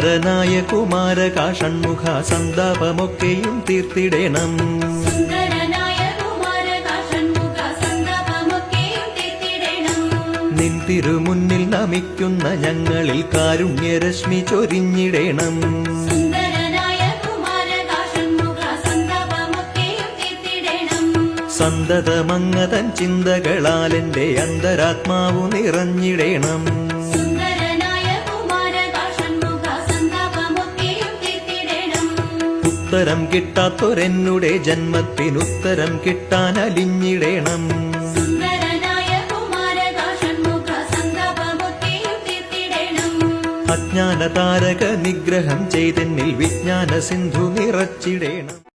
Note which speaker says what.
Speaker 1: സുന്ദരനായ കുമാരക ഷൺമുഖ സന്താപമൊക്കെയും തീർത്തിടേണം. നിൻ തിരുമുന്നിൽ നമിക്കുന്ന ഞങ്ങളിൽ കാരുണ്യരശ്മി ചൊരിഞ്ഞിടേണം. സന്തതമങ്ങതൻ ചിന്തകളാലെന്റെ അന്തരാത്മാവു നിറഞ്ഞിടേണം. ഉത്തരം കിട്ടാത്തൊരെന്നുടെ ജന്മത്തിനുത്തരം കിട്ടാൻ അലിഞ്ഞിടേണം. അജ്ഞാന താരക നിഗ്രഹം ചെയ്തെന്നിൽ വിജ്ഞാന സിന്ധു നിറച്ചിടേണം.